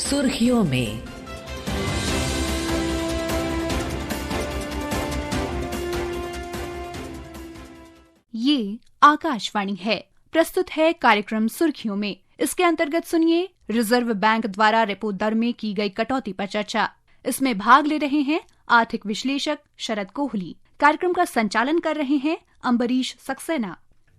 सुर्खियों में। ये आकाशवाणी है। प्रस्तुत है कार्यक्रम सुर्खियों में। इसके अंतर्गत सुनिए रिजर्व बैंक द्वारा रेपो दर में की गई कटौती पर चर्चा। इसमें भाग ले रहे हैं आर्थिक विश्लेषक शरद कोहली। कार्यक्रम का संचालन कर रहे हैं अम्बरीश सक्सेना।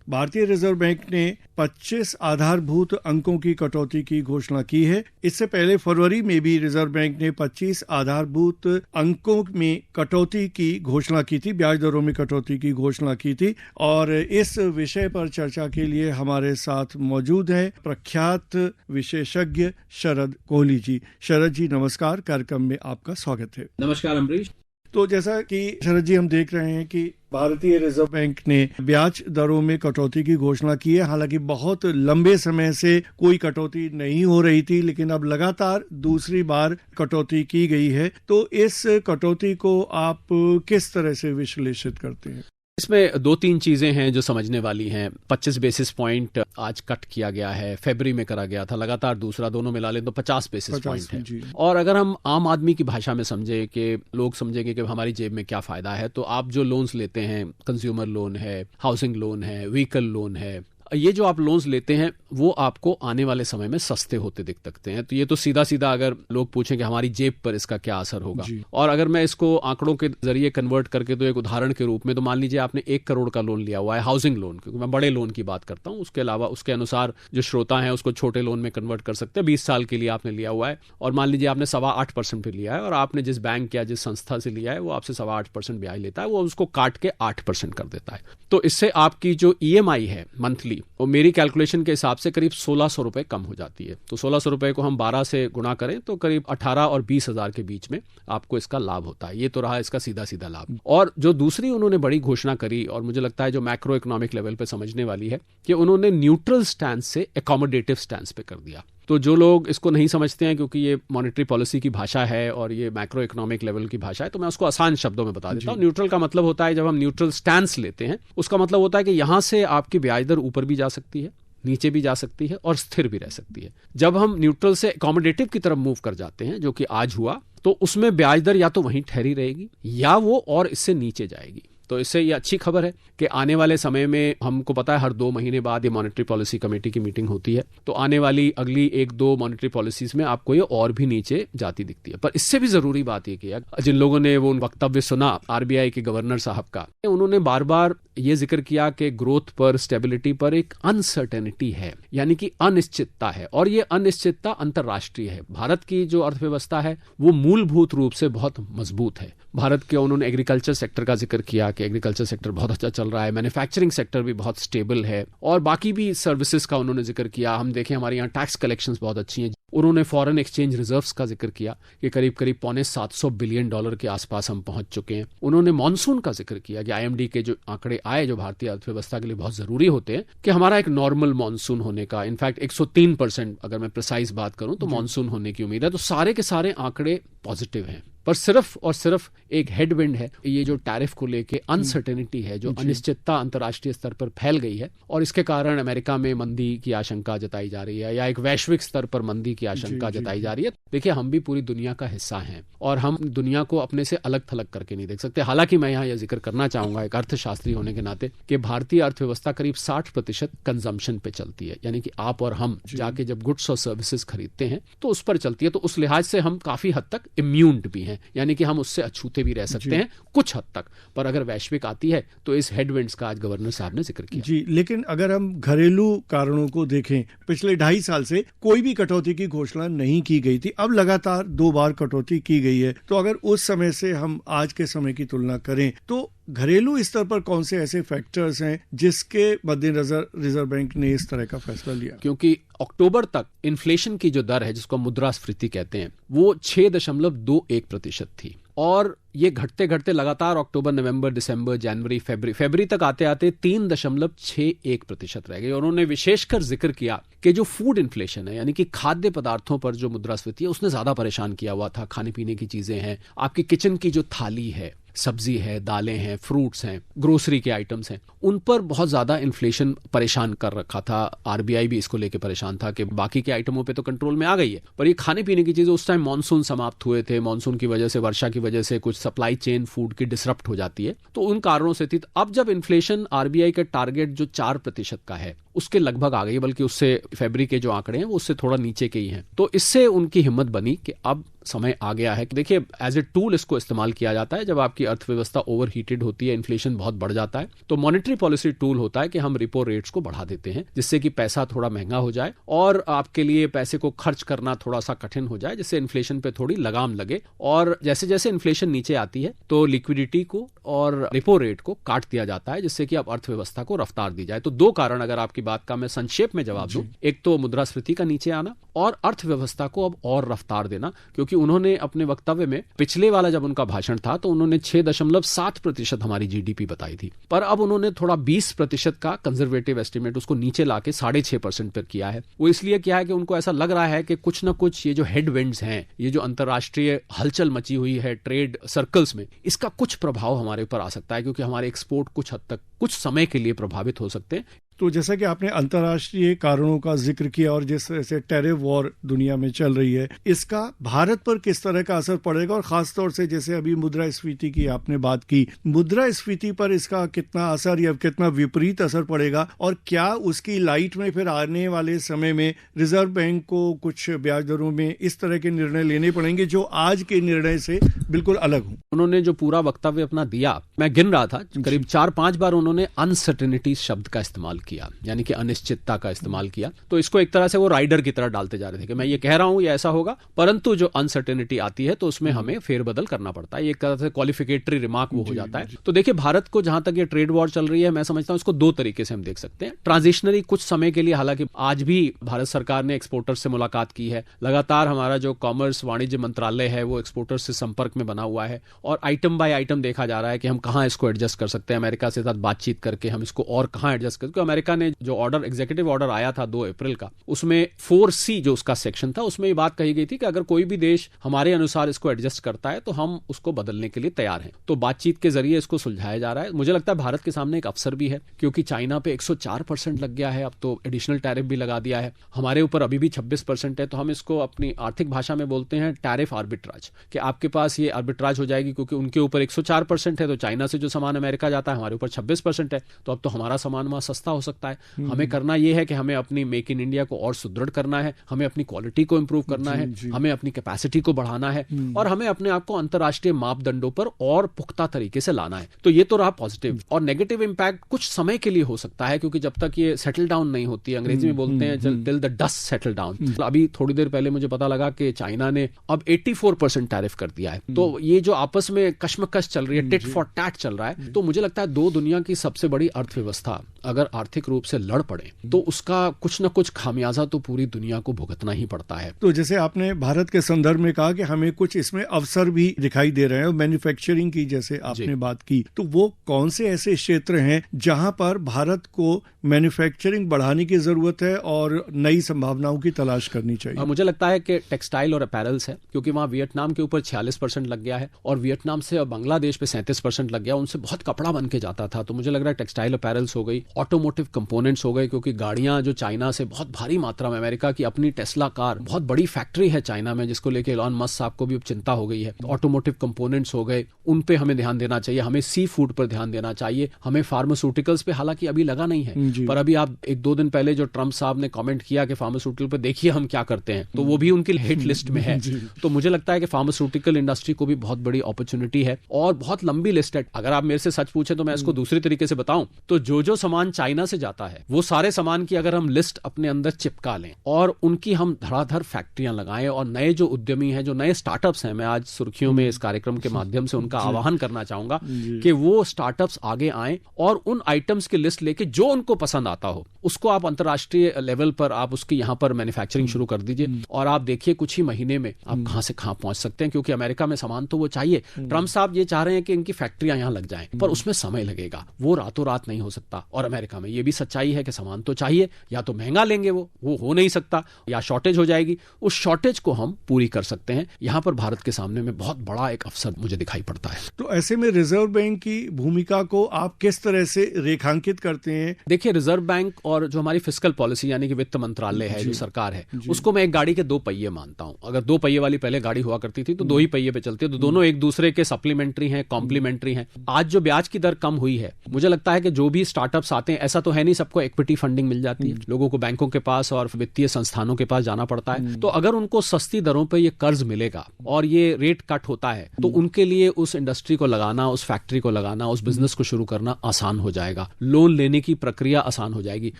भारतीय रिजर्व बैंक ने 25 आधारभूत अंकों की कटौती की घोषणा की है। इससे पहले फरवरी में भी रिजर्व बैंक ने 25 आधारभूत अंकों में कटौती की घोषणा की थी, ब्याज दरों में कटौती की घोषणा की थी। और इस विषय पर चर्चा के लिए हमारे साथ मौजूद हैं प्रख्यात विशेषज्ञ शरद कोहली जी। शरद जी नमस्कार, कार्यक्रम में आपका स्वागत है। नमस्कार अम्बरीश। तो जैसा कि शरद जी हम देख रहे हैं कि भारतीय रिजर्व बैंक ने ब्याज दरों में कटौती की घोषणा की है। हालांकि बहुत लंबे समय से कोई कटौती नहीं हो रही थी, लेकिन अब लगातार दूसरी बार कटौती की गई है। तो इस कटौती को आप किस तरह से विश्लेषित करते हैं? इसमें दो तीन चीजें हैं जो समझने वाली हैं। 25 बेसिस पॉइंट आज कट किया गया है, फरवरी में करा गया था, लगातार दूसरा, दोनों मिला लें तो 50 बेसिस पॉइंट है। और अगर हम आम आदमी की भाषा में समझे कि लोग समझेंगे कि हमारी जेब में क्या फायदा है, तो आप जो लोन्स लेते हैं, कंज्यूमर लोन है, हाउसिंग लोन है, व्हीकल लोन है, ये जो आप लोन्स लेते हैं वो आपको आने वाले समय में सस्ते होते दिख सकते हैं। तो ये तो सीधा सीधा अगर लोग पूछें कि हमारी जेब पर इसका क्या असर होगा, और अगर मैं इसको आंकड़ों के जरिए कन्वर्ट करके तो एक उदाहरण के रूप में, तो मान लीजिए आपने 1 करोड़ का लोन लिया हुआ है, हाउसिंग लोन, क्योंकि मैं बड़े लोन की बात करता हूँ, उसके अलावा उसके अनुसार जो श्रोता है उसको छोटे लोन में कन्वर्ट कर सकते हैं। 20 साल के लिए आपने लिया हुआ है और मान लीजिए आपने 8.25% पे लिया है, और आपने जिस बैंक या जिस संस्था से लिया है वो आपसे 8.25% ब्याज लेता है, वो उसको काट के 8% कर देता है। तो इससे आपकी जो EMI है मंथली, वो मेरी कैलकुलेशन के हिसाब से करीब 1600 रुपए कम हो जाती है। तो 1600 रुपए को हम 12 से गुणा करें तो करीब 18 और 20 हजार के बीच में आपको इसका लाभ होता है। ये तो रहा इसका सीधा सीधा लाभ। और जो दूसरी उन्होंने बड़ी घोषणा करी, और मुझे लगता है जो मैक्रो इकोनॉमिक लेवल पे समझने वाली है, कि उन्होंने न्यूट्रल स्टैंस से एकोमोडेटिव स्टैंस पे कर दिया। तो जो लोग इसको नहीं समझते हैं, क्योंकि ये मॉनेटरी पॉलिसी की भाषा है और ये मैक्रो इकोनॉमिक लेवल की भाषा है, तो मैं उसको आसान शब्दों में बता देता हूँ। न्यूट्रल का मतलब होता है, जब हम न्यूट्रल स्टैंस लेते हैं, उसका मतलब होता है कि यहां से आपकी ब्याज दर ऊपर भी जा सकती है, नीचे भी जा सकती है और स्थिर भी रह सकती है। जब हम न्यूट्रल से अकोमोडेटिव की तरफ मूव कर जाते हैं, जो कि आज हुआ, तो उसमें ब्याज दर या तो वहीं ठहरी रहेगी या वो और इससे नीचे जाएगी। तो इससे ये अच्छी खबर है कि आने वाले समय में, हमको पता है हर 2 महीने बाद ये मॉनेटरी पॉलिसी कमेटी की मीटिंग होती है, तो आने वाली अगली 1-2 मॉनेटरी पॉलिसीज में आपको ये और भी नीचे जाती दिखती है। पर इससे भी जरूरी बात ये किया, जिन लोगों ने वो वक्तव्य सुना RBI के गवर्नर साहब का, उन्होंने बार बार ये जिक्र किया कि ग्रोथ पर, स्टेबिलिटी पर एक अनसर्टेनिटी है, यानी कि अनिश्चितता है, और ये अनिश्चितता अंतरराष्ट्रीय है। भारत की जो अर्थव्यवस्था है वो मूलभूत रूप से बहुत मजबूत है। भारत के उन्होंने एग्रीकल्चर सेक्टर का जिक्र किया कि एग्रीकल्चर सेक्टर बहुत अच्छा चल रहा है, मैन्युफैक्चरिंग सेक्टर भी बहुत स्टेबल है, और बाकी भी सर्विसेज का उन्होंने जिक्र किया। हम देखें हमारे यहाँ टैक्स कलेक्शंस बहुत अच्छी हैं। उन्होंने फॉरेन एक्सचेंज रिजर्व्स का जिक्र किया कि करीब करीब $750 बिलियन के आसपास हम पहुंच चुके हैं। उन्होंने मॉनसून का जिक्र किया कि IMD के जो आंकड़े आए, जो भारतीय अर्थव्यवस्था के लिए बहुत जरूरी होते हैं, कि हमारा एक नॉर्मल मॉनसून होने का, इनफैक्ट 103% अगर मैं प्रिसाइज बात करूं तो मॉनसून होने की उम्मीद है। तो सारे के सारे आंकड़े पॉजिटिव हैं। पर सिर्फ और सिर्फ एक हेडविंड है, ये जो टैरिफ को लेके अनसर्टेनिटी है, जो अनिश्चितता अंतर्राष्ट्रीय स्तर पर फैल गई है, और इसके कारण अमेरिका में मंदी की आशंका जताई जा रही है, या एक वैश्विक स्तर पर मंदी की आशंका जताई जा रही है। देखिए, हम भी पूरी दुनिया का हिस्सा हैं और हम दुनिया को अपने से अलग थलग करके नहीं देख सकते। हालांकि मैं यहाँ यह जिक्र करना चाहूंगा एक अर्थशास्त्री होने के नाते, कि भारतीय अर्थव्यवस्था करीब 60% कंजम्पशन पे चलती है, यानी कि आप और हम जाके जब गुड्स और सर्विसेज खरीदते हैं तो उस पर चलती है। तो उस लिहाज से हम काफी हद तक इम्यून्ड भी हैं, यानी कि हम उससे अछूते भी रह सकते हैं कुछ हद तक। पर अगर वैश्विक आती है तो इस हेडविंड्स का आज गवर्नर साहब ने जिक्र किया। जी, लेकिन अगर हम घरेलू कारणों को देखें, पिछले 2.5 साल से कोई भी कटौती की घोषणा नहीं की गई थी। अब लगातार 2 बार कटौती की गई है। तो अगर उस समय से हम आज के समय की तुलना करें, तो घरेलू स्तर पर कौन से ऐसे फैक्टर्स हैं जिसके मद्देनजर रिजर्व बैंक ने इस तरह का फैसला लिया? क्योंकि अक्टूबर तक इन्फ्लेशन की जो दर है, जिसको मुद्रास्फीति कहते हैं, वो 6.21% थी, और ये घटते घटते लगातार अक्टूबर, नवंबर, दिसंबर, जनवरी, फरवरी तक आते आते 3.61% रह गई। और उन्होंने विशेषकर जिक्र किया कि जो फूड इन्फ्लेशन है, यानी कि खाद्य पदार्थों पर जो मुद्रास्फीति है, उसने ज्यादा परेशान किया हुआ था। खाने पीने की चीजें हैं, आपकी किचन की जो थाली है, सब्जी है, दालें हैं, फ्रूट्स हैं, ग्रोसरी के आइटम्स हैं, उन पर बहुत ज्यादा इन्फ्लेशन परेशान कर रखा था। आरबीआई भी इसको लेकर परेशान था कि बाकी के आइटमों पे तो कंट्रोल में आ गई है, पर ये खाने पीने की चीजें, उस टाइम मानसून समाप्त हुए थे, मानसून की वजह से, वर्षा की वजह से कुछ सप्लाई चेन फूड की डिसरप्ट हो जाती है, तो उन कारणों से थी। अब जब इन्फ्लेशन आरबीआई का टारगेट जो 4% का है उसके लगभग आ गई, बल्कि उससे फरवरी के जो आंकड़े हैं वो उससे थोड़ा नीचे के ही हैं, तो इससे उनकी हिम्मत बनी कि अब समय आ गया है कि देखिए एज ए टूल इसको इस्तेमाल किया जाता है जब आपकी अर्थव्यवस्था ओवर हीटेड होती है, इन्फ्लेशन बहुत बढ़ जाता है, तो मॉनेटरी पॉलिसी टूल होता है कि हम रिपो रेट्स को बढ़ा देते हैं जिससे कि पैसा थोड़ा महंगा हो जाए और आपके लिए पैसे को खर्च करना थोड़ा सा कठिन हो जाए, जिससे इन्फ्लेशन पे थोड़ी लगाम लगे। और जैसे जैसे इन्फ्लेशन नीचे आती है तो लिक्विडिटी को और रिपो रेट को काट दिया जाता है, जिससे कि अब अर्थव्यवस्था को रफ्तार दी जाए। तो दो कारण अगर आपकी बात का मैं संक्षेप में जवाब दूं, एक तो मुद्रास्फीति का नीचे आना और अर्थव्यवस्था को अब और रफ्तार देना, क्योंकि उन्होंने अपने वक्तव्य में, पिछले वाला जब उनका भाषण था तो उन्होंने 6.7% हमारी जीडीपी बताई थी, पर अब उन्होंने थोड़ा 20% का कंजर्वेटिव एस्टिमेट उसको नीचे लाके 6.5% पर किया है। वो इसलिए किया है कि उनको ऐसा लग रहा है कि कुछ न कुछ ये जो हेडविंड्स हैं, ये जो अंतर्राष्ट्रीय हलचल मची हुई है ट्रेड सर्कल्स में, इसका कुछ प्रभाव हमारे ऊपर आ सकता है, क्योंकि हमारे एक्सपोर्ट कुछ हद तक कुछ समय के लिए प्रभावित हो सकते हैं। तो जैसा कि आपने अंतर्राष्ट्रीय कारणों का जिक्र किया और जिस तरह से टेरिफ वॉर दुनिया में चल रही है, इसका भारत पर किस तरह का असर पड़ेगा, और खासतौर से जैसे अभी मुद्रास्फीति की आपने बात की, मुद्रास्फीति पर इसका कितना असर या कितना विपरीत असर पड़ेगा, और क्या उसकी लाइट में फिर आने वाले समय में रिजर्व बैंक को कुछ ब्याज दरों में इस तरह के निर्णय लेने पड़ेंगे जो आज के निर्णय से बिल्कुल अलग हों? उन्होंने जो पूरा वक्तव्य अपना दिया, मैं गिन रहा था, करीब 4-5 बार उन्होंने अनसर्टेनिटी शब्द का इस्तेमाल किया, यानी कि अनिश्चितता का इस्तेमाल किया। तो इसको एक तरह से वो राइडर की तरह डालते जा रहे थे कि मैं ये कह रहा हूं ये ऐसा होगा, परंतु जो अनसर्टेनिटी आती है तो उसमें हमें फेरबदल करना पड़ता है। एक तरह से क्वालिफिकेटरी रिमार्क वो हो जाता है। तो देखिए, भारत को जहां तक ये ट्रेड वॉर चल रही है, मैं समझता हूं इसको दो तरीके से हम देख सकते हैं। ट्रांजिशनरी कुछ समय के लिए, हालांकि आज भी भारत सरकार ने एक्सपोर्टर्स से मुलाकात की है, लगातार हमारा जो कॉमर्स वाणिज्य मंत्रालय है वो एक्सपोर्टर्स से संपर्क में बना हुआ है, और आइटम बाय आइटम देखा जा रहा है कि हम कहां इसको एडजस्ट कर सकते हैं, अमेरिका से साथ बातचीत करके हम इसको और कहां एडजस्ट कर, क्योंकि अमेरिका ने जो ऑर्डर, एग्जीक्यूटिव ऑर्डर आया था 2 अप्रैल का, उसमें 4C जो उसका सेक्शन था, उसमें ये बात कही गई थी कि अगर कोई भी देश हमारे अनुसार इसको एडजस्ट करता है तो हम उसको बदलने के लिए तैयार हैं। तो बातचीत के जरिए इसको सुलझाया जा रहा है। मुझे लगता है भारत के सामने एक अवसर भी है, क्योंकि चाइना पे 104% लग गया है, अब तो एडिशनल टैरिफ भी लगा दिया है, हमारे ऊपर अभी भी 26% है। तो हम इसको अपनी आर्थिक भाषा में बोलते हैं टैरिफ आर्बिट्राज, कि आपके पास ये आर्बिट्राज हो जाएगी, क्योंकि उनके ऊपर 104% है, तो चाइना से जो सामान अमेरिका जाता है हमारे ऊपर 26% है, तो अब तो हमारा सामान वहां सस्ता हो सकता है। हमें करना यह है कि हमें अपनी मेक इन इंडिया को और सुदृढ़ करना है, हमें अपनी क्वालिटी को इंप्रूव करना है, हमें अपनी कैपेसिटी को बढ़ाना है, और हमें अपने आप को अंतर्राष्ट्रीय मापदंडों पर और पुख्ता तरीके से लाना है। तो ये तो रहा पॉजिटिव। और नेगेटिव इंपैक्ट कुछ समय के लिए हो सकता है, क्योंकि जब तक ये सेटल डाउन नहीं होती है, अंग्रेजी में बोलते हैं till the dust settle down. अभी थोड़ी देर पहले मुझे पता लगा कि चाइना ने अब 84% टैरिफ कर दिया है। तो ये जो आपस में कश्मकश चल रही है, टिट फॉर टैट चल रहा है, तो मुझे लगता है दो दुनिया की सबसे बड़ी अर्थव्यवस्था अगर आर्थिक रूप से लड़ पड़े तो उसका कुछ न कुछ खामियाजा तो पूरी दुनिया को भुगतना ही पड़ता है। तो जैसे आपने भारत के संदर्भ में कहा कि हमें कुछ इसमें अवसर भी दिखाई दे रहे हैं, और मैन्युफैक्चरिंग की जैसे आपने बात की, तो वो कौन से ऐसे क्षेत्र हैं जहां पर भारत को मैन्युफैक्चरिंग बढ़ाने की जरूरत है और नई संभावनाओं की तलाश करनी चाहिए? मुझे लगता है कि टेक्सटाइल और अपैरल्स है, क्योंकि वहां वियतनाम के ऊपर 46% लग गया है, और वियतनाम से और बांग्लादेश पे 37% लग गया, उनसे बहुत कपड़ा बन के जाता था। तो मुझे लग रहा है टेक्सटाइल अपैरल्स हो गई, ऑटोमोटिव कंपोनेंट्स हो गए, क्योंकि गाड़ियां जो चाइना से बहुत भारी मात्रा में, अमेरिका की अपनी टेस्ला कार बहुत बड़ी फैक्ट्री है चाइना में, जिसको लेके एलन मस्क साहब को भी अब चिंता हो गई है। तो ऑटोमोटिव कंपोनेंट्स हो गए, उन पे हमें ध्यान देना चाहिए, हमें सी फूड पर ध्यान देना चाहिए, हमें फार्मास्यूटिकल्स पे हालांकि अभी लगा नहीं है, पर अभी आप 1-2 दिन पहले जो ट्रंप साहब ने कमेंट किया कि फार्मास्यूटिकल पे देखिए हम क्या करते हैं, तो वो भी उनकी हिट लिस्ट में है। तो मुझे लगता है कि फार्मास्यूटिकल इंडस्ट्री को भी बहुत बड़ी अपॉर्चुनिटी है, और बहुत लंबी लिस्ट है। अगर आप मेरे से सच पूछे तो मैं इसको दूसरी तरीके से बताऊं तो जो सामान चाइना से जाता है, वो सारे सामान की अगर हम लिस्ट अपने अंदर चिपका लें और उनकी हम धड़ाधड़ फैक्ट्रियां लगाएं, और नए जो उद्यमी हैं, जो नए स्टार्टअप्स हैं, मैं आज सुर्खियों में इस कार्यक्रम के माध्यम से उनका आह्वान करना चाहूंगा कि वो स्टार्टअप्स आगे आएं और उन आइटम्स की लिस्ट लेके जो उनको पसंद आता हो उसको आप अंतर्राष्ट्रीय लेवल पर आप उसकी यहां पर मैन्युफैक्चरिंग शुरू कर दीजिए, और आप देखिए कुछ ही महीने में आप कहां से कहां पहुंच सकते हैं। क्योंकि अमेरिका में सामान तो वो चाहिए, ट्रंप साहब ये चाह रहे हैं कि इनकी फैक्ट्रियां यहां लग जाएं, पर उसमें समय लगेगा, वो रातों रात नहीं हो सकता। और अमेरिका में। ये भी सच्चाई है कि सामान तो चाहिए, या तो महंगा लेंगे वो हो नहीं सकता, या शॉर्टेज हो जाएगी। उस शॉर्टेज को हम पूरी कर सकते हैं। यहाँ पर भारत के सामने में बहुत बड़ा एक अवसर मुझे दिखाई पड़ता है। तो ऐसे में रिजर्व बैंक की भूमिका को आप किस तरह से रेखांकित करते हैं? देखिए, रिजर्व बैंक और जो हमारी फिस्कल पॉलिसी यानी कि वित्त मंत्रालय है, जो सरकार है, उसको मैं एक गाड़ी के दो पहिए मानता हूं। अगर दो पहिए वाली पहले गाड़ी हुआ करती थी तो दो ही पहिए पे चलती है, तो दोनों एक दूसरे के सप्लीमेंट्री हैं, कॉम्प्लीमेंट्री हैं। आज जो ब्याज की दर कम हुई है, मुझे लगता है कि जो भी स्टार्टअप्स आते हैं, ऐसा तो है नहीं सबको इक्विटी फंडिंग मिल जाती है, लोगों को बैंकों के पास और वित्तीय संस्थानों के पास जाना पड़ता है। तो अगर उनको सस्ती दरों पर ये कर्ज मिलेगा और ये रेट कट होता है, तो उनके लिए उस इंडस्ट्री को लगाना, उस फैक्ट्री को लगाना, उस बिजनेस को शुरू करना आसान हो जाएगा, लोन लेने की प्रक्रिया आसान हो जाएगी।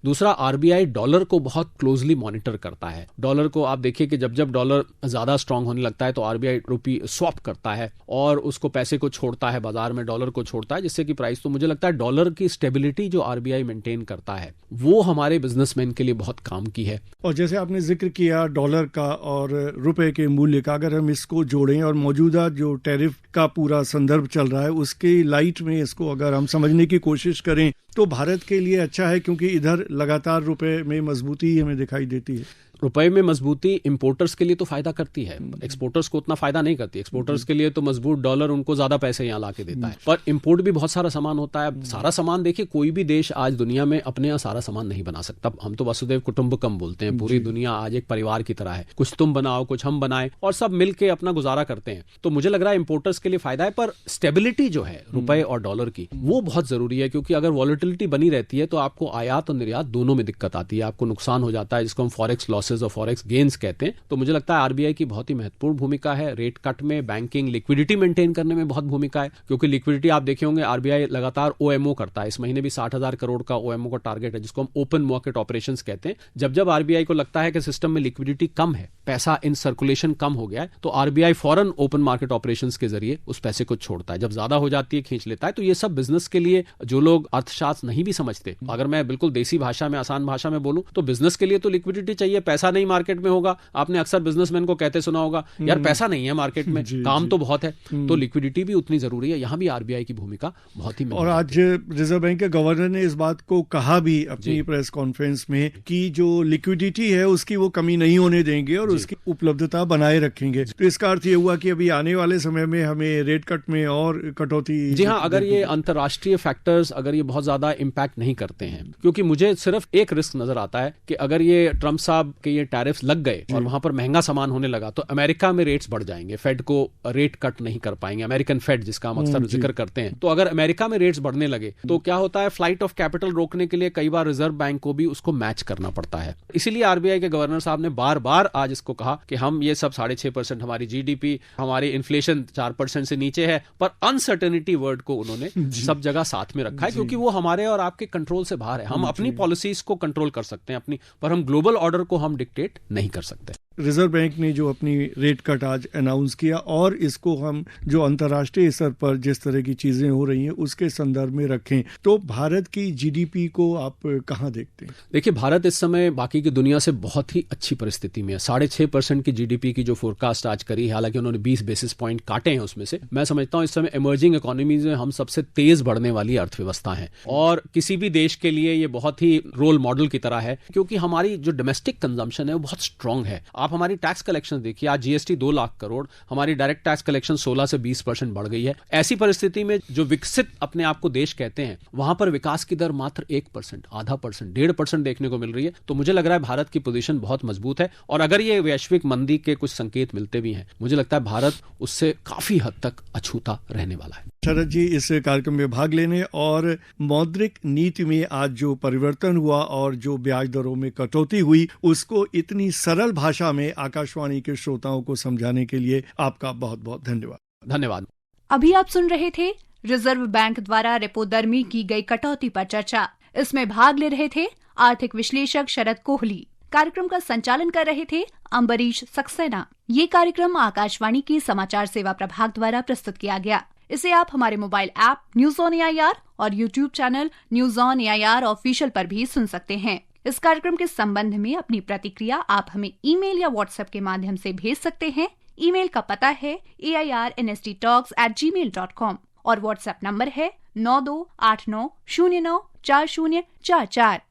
दूसरा, आरबीआई डॉलर को बहुत क्लोजली मॉनिटर करता है। डॉलर को आप देखिए कि जब जब डॉलर ज्यादा स्ट्रांग होने लगता है तो आरबीआई रुपी स्वैप करता है और उसको पैसे को छोड़ता है बाजार में, डॉलर को छोड़ता है, जिससे कि प्राइस, तो मुझे लगता है डॉलर की स्टेबिलिटी जो आरबीआई मेंटेन करता है वो हमारे बिजनेसमैन के लिए बहुत काम की है। और जैसे आपने जिक्र किया डॉलर का और रुपए के मूल्य का, अगर हम इसको जोड़ें और मौजूदा जो टैरिफ का पूरा संदर्भ चल रहा है उसके लाइट में इसको अगर हम समझने की कोशिश करें तो भारत के लिए अच्छा है, क्योंकि इधर लगातार रुपए में मजबूती हमें दिखाई देती है। रुपए में मजबूती इंपोर्टर्स के लिए तो फायदा करती है, एक्सपोर्टर्स को उतना फायदा नहीं करती। एक्सपोर्टर्स के लिए तो मजबूत डॉलर उनको ज्यादा पैसे यहाँ ला के देता है, पर इंपोर्ट भी बहुत सारा सामान होता है। सारा सामान देखिए, कोई भी देश आज दुनिया में अपने यहाँ सारा सामान नहीं बना सकता। हम तो वसुदेव कुटुंबकम बोलते हैं, पूरी दुनिया आज एक परिवार की तरह है, कुछ तुम बनाओ कुछ हम बनाए और सब मिलके अपना गुजारा करते हैं। तो मुझे लग रहा है इंपोर्टर्स के लिए फायदा है, पर स्टेबिलिटी जो है रुपए और डॉलर की वो बहुत जरूरी है, क्योंकि अगर वॉलेटिलिटी बनी रहती है तो आपको आयात और निर्यात दोनों में दिक्कत आती है, आपको नुकसान हो जाता है, जिसको हम फॉरेक्स लॉसेज और फॉरेक्स गेन्स कहते हैं। तो मुझे लगता है आरबीआई की बहुत ही महत्वपूर्ण भूमिका है रेट कट में, बैंकिंग लिक्विडिटी मेंटेन करने में बहुत भूमिका है, क्योंकि लिक्विडिटी आप देखे होंगे आरबीआई लगातार ओएमओ करता है। इस महीने भी 60,000 करोड़ का ओएमओ का टारगेट है, जिसको हम ओपन मार्केट ऑपरेशंस कहते हैं। जब जब आरबीआई को लगता है कि सिस्टम में लिक्विडिटी कम है, पैसा इन सर्कुलेशन कम हो गया है, तो आरबीआई फौरन ओपन मार्केट ऑपरेशंस के जरिए उस पैसे को छोड़ता है। जब ज्यादा हो जाती है खींच लेता है। तो ये सब बिजनेस के लिए, जो लोग अर्थशास्त्र नहीं भी समझते, अगर मैं बिल्कुल देसी भाषा में, आसान भाषा में बोलूं तो बिजनेस के लिए तो लिक्विडिटी चाहिए। पैसा नहीं मार्केट में होगा, आपने अक्सर बिजनेसमैन को कहते सुना होगा, यार पैसा नहीं है मार्केट में, काम तो बहुत है, तो लिक्विडिटी भी उतनी जरूरी है। यहां भी आरबीआई की भूमिका बहुत ही। और आज रिजर्व बैंक के गवर्नर ने इस बात को कहा भी अपनी प्रेस कॉन्फ्रेंस में कि जो लिक्विडिटी है उसकी वो कमी नहीं होने देंगे और उसकी उपलब्धता बनाए रखेंगे। तो इसका अर्थ ये हुआ कि अभी आने वाले समय में हमें रेट कट में और कटौती। जी हाँ, अगर ये अंतर्राष्ट्रीय फैक्टर्स अगर ये बहुत ज्यादा इम्पैक्ट नहीं करते हैं, क्योंकि मुझे सिर्फ एक रिस्क नजर आता है कि अगर ये ट्रम्प साहब के ये टैरिफ्स लग गए और वहां पर महंगा सामान होने लगा तो अमेरिका में रेट्स बढ़ जाएंगे, फेड को रेट कट नहीं कर पाएंगे, अमेरिकन फेड जिसका हम अक्सर जिक्र करते हैं। तो अगर अमेरिका में रेट्स बढ़ने लगे तो क्या होता है, फ्लाइट ऑफ कैपिटल रोकने के लिए कई बार रिजर्व बैंक को भी उसको मैच करना पड़ता है। इसीलिए आरबीआई के गवर्नर साहब ने बार बार आज इसको कहा कि हम ये सब 6.5% हमारी जीडीपी, हमारी इन्फ्लेशन 4% से नीचे है, पर अनसर्टेनिटी वर्ड को उन्होंने सब जगह साथ में रखा है, क्योंकि वो हमारे और आपके कंट्रोल से बाहर है। हम अपनी पॉलिसीज को कंट्रोल कर सकते हैं अपनी, पर हम ग्लोबल ऑर्डर को हम डिक्टेट नहीं कर सकते। रिजर्व बैंक ने जो अपनी रेट कट आज अनाउंस किया और इसको हम जो अंतर्राष्ट्रीय स्तर पर जिस तरह की चीजें हो रही हैं उसके संदर्भ में रखें तो भारत की जीडीपी को आप कहां देखते हैं? देखिए, भारत इस समय बाकी की दुनिया से बहुत ही अच्छी परिस्थिति में है। 6.5% की जीडीपी की जो फोरकास्ट आज करी, हालांकि उन्होंने 20 बेसिस पॉइंट काटे हैं उसमें से। मैं समझता हूं इस समय इमर्जिंग इकोनॉमीज में हम सबसे तेज बढ़ने वाली अर्थव्यवस्था है और किसी भी देश के लिए ये बहुत ही रोल मॉडल की तरह है, क्योंकि हमारी जो डोमेस्टिक कंजम्पशन है वो बहुत स्ट्रांग है। आप हमारी टैक्स कलेक्शन देखिए, आज जीएसटी 2 लाख करोड़, हमारी डायरेक्ट टैक्स कलेक्शन 16 से 20% बढ़ गई है। ऐसी परिस्थिति में जो विकसित अपने आप को देश कहते हैं, वहां पर विकास की दर मात्र 1%, आधा परसेंट, 1.5% देखने को मिल रही है। तो मुझे लग रहा है भारत की पोजीशन बहुत मजबूत है और अगर ये वैश्विक मंदी के कुछ संकेत मिलते भी हैं, मुझे लगता है भारत उससे काफी हद तक अछूता रहने वाला है। शरद जी, इस कार्यक्रम में भाग लेने और मौद्रिक नीति में आज जो परिवर्तन हुआ और जो ब्याज दरों में कटौती हुई उसको इतनी सरल भाषा में आकाशवाणी के श्रोताओं को समझाने के लिए आपका बहुत बहुत धन्यवाद। धन्यवाद। अभी आप सुन रहे थे रिजर्व बैंक द्वारा रेपो दर में की गई कटौती पर चर्चा। इसमें भाग ले रहे थे आर्थिक विश्लेषक शरद कोहली। कार्यक्रम का संचालन कर रहे थे अम्बरीश सक्सेना। ये कार्यक्रम आकाशवाणी के समाचार सेवा प्रभाग द्वारा प्रस्तुत किया गया। इसे आप हमारे mobile app news on AIR और YouTube channel news on AIR official पर भी सुन सकते हैं। इस कार्यक्रम के संबंध में अपनी प्रतिक्रिया आप हमें ईमेल या व्हाट्सएप के माध्यम से भेज सकते हैं। ईमेल का पता है airnsttalks@gmail.com और व्हाट्सएप नंबर है 928909 4044।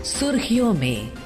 सुर्खियों में।